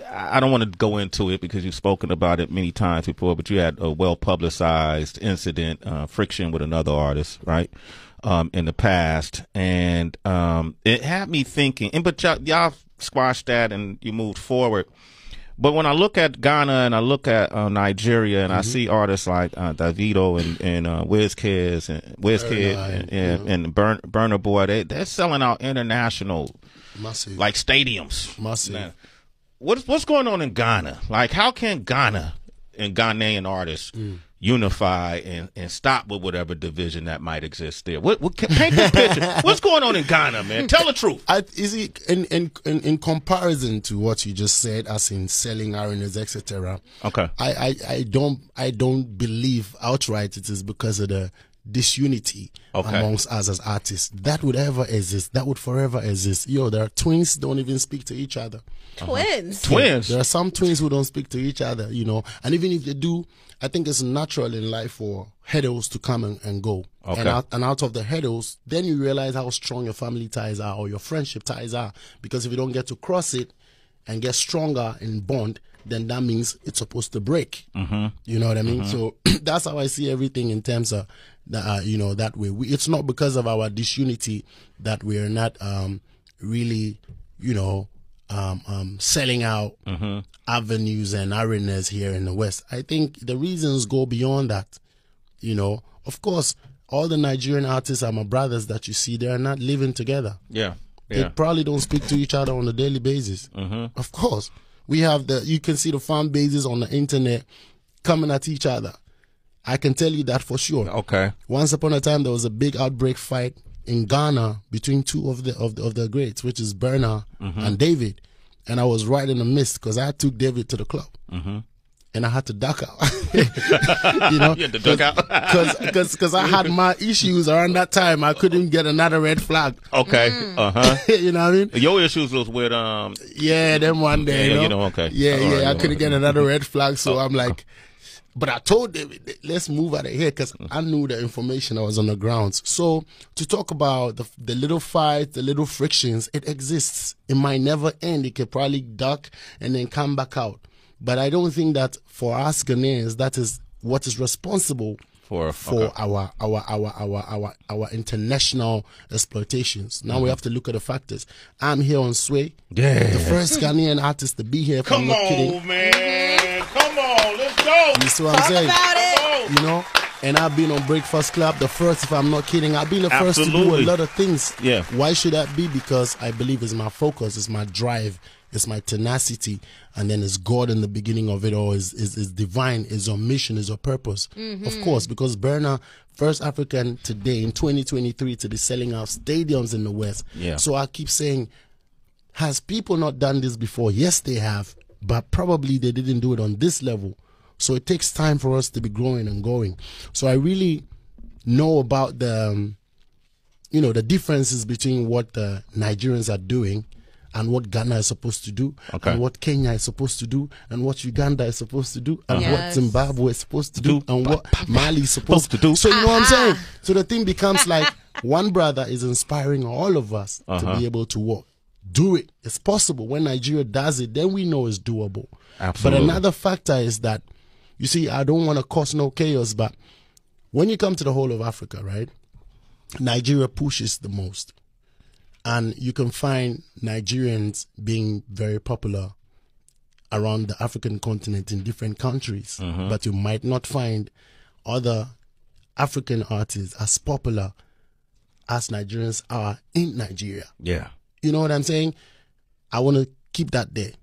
I don't want to go into it because you've spoken about it many times before, but you had a well-publicized incident, friction with another artist, right, in the past. And it had me thinking, but y'all squashed that and you moved forward. But when I look at Ghana and I look at Nigeria and I see artists like Davido and Wizkid and Burna Boy, they're selling out international, massive, like stadiums. Massive. Now, what's going on in Ghana? Like, how can Ghana and Ghanaian artists unify and stop with whatever division that might exist there? Paint this picture. What's going on in Ghana, man? Tell the truth. Is it in comparison to what you just said, as in selling arenas, etc.? Okay. I don't believe outright it is because of the disunity amongst us as artists. That would ever exist. That would forever exist. There are twins don't even speak to each other. Twins. Twins. There are some twins who don't speak to each other, and even if they do, I think it's natural in life for hurdles to come and go. Okay. And out of the hurdles, then you realize how strong your family ties are or your friendship ties are. Because if you don't get to cross it and get stronger in bond, then that means it's supposed to break. You know what I mean? So that's how I see everything in terms of, that way. It's not because of our disunity that we're not really, selling out avenues and arenas here in the West. I think the reasons go beyond that. Of course, all the Nigerian artists are my brothers that you see. They are not living together. Yeah. They probably don't speak to each other on a daily basis. Of course, we have you can see the fan bases on the internet coming at each other. I can tell you that for sure. Okay. Once upon a time, there was a big outbreak fight in Ghana between two of the greats, which is Burna and David. And I was right in the midst because I took David to the club. And I had to duck out. You had to duck out? Because I had my issues around that time. I couldn't get another red flag. Okay. You know what I mean? Your issues was with them one day. Okay. I couldn't get another red flag, so I'm like, but I told David, let's move out of here because I knew the information I was on the grounds. So to talk about the little fights, the little frictions, it exists. It might never end. It could probably duck and then come back out. But I don't think that for us Ghanaians, that is what is responsible for our international exploitations. Now we have to look at the factors. I'm here on Sway. Yeah. The first Ghanaian artist to be here. Come on, kidding. Man. Come on. Let's go. You see what I'm saying? About it. And I've been on Breakfast Club, the first, if I'm not kidding. I've been the first to do a lot of things. Yeah. Why should that be? Because I believe it's my focus, it's my drive, it's my tenacity, and then it's God in the beginning of it all, is divine, is our mission, is our purpose. Of course, because Burna, first African today in 2023 to be selling out stadiums in the West. Yeah. So I keep saying, has people not done this before? Yes, they have, but probably they didn't do it on this level. So it takes time for us to be growing and going. So I really know about the differences between what the Nigerians are doing and what Ghana is supposed to do, and what Kenya is supposed to do, and what Uganda is supposed to do, and what Zimbabwe is supposed to do, and what Mali is supposed to do. So you know what I'm saying? So the thing becomes like one brother is inspiring all of us to be able to work. Do it. It's possible. When Nigeria does it, then we know it's doable. Absolutely. But another factor is that, you see, I don't want to cause no chaos, but when you come to the whole of Africa, right, Nigeria pushes the most. And you can find Nigerians being very popular around the African continent in different countries. But you might not find other African artists as popular as Nigerians are in Nigeria. Yeah. You know what I'm saying? I want to keep that there.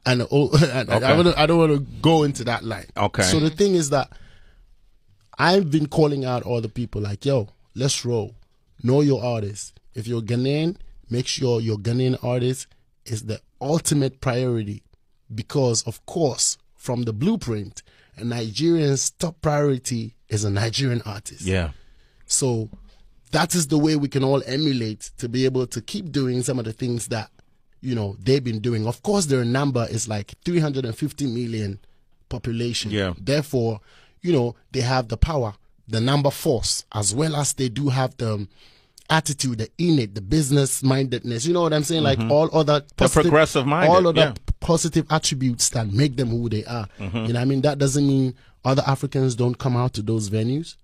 And I don't want to go into that line. Okay. So the thing is that I've been calling out all the people like, yo, let's roll. Know your artist. If you're Ghanaian, make sure your Ghanaian artist is the ultimate priority. Because, of course, from the blueprint, a Nigerian's top priority is a Nigerian artist. Yeah. So that is the way we can all emulate to be able to keep doing some of the things that, they've been doing. Of course, their number is like 350 million population. Yeah. Therefore, they have the power, the number force, as well as they do have the attitude, the innate, the business mindedness. You know what I'm saying? Like all other the progressive minded. all other positive attributes that make them who they are. You know what I mean? That doesn't mean other Africans don't come out to those venues.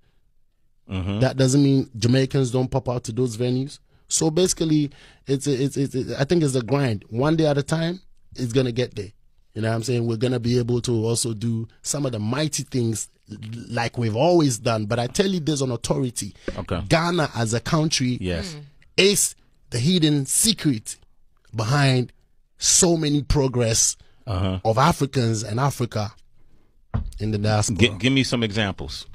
That doesn't mean Jamaicans don't pop out to those venues. So basically, I think it's a grind. One day at a time, it's going to get there. You know what I'm saying? We're going to be able to also do some of the mighty things like we've always done. But I tell you this on authority. Okay. Ghana as a country is the hidden secret behind so many progress of Africans and Africa in the diaspora. Give me some examples.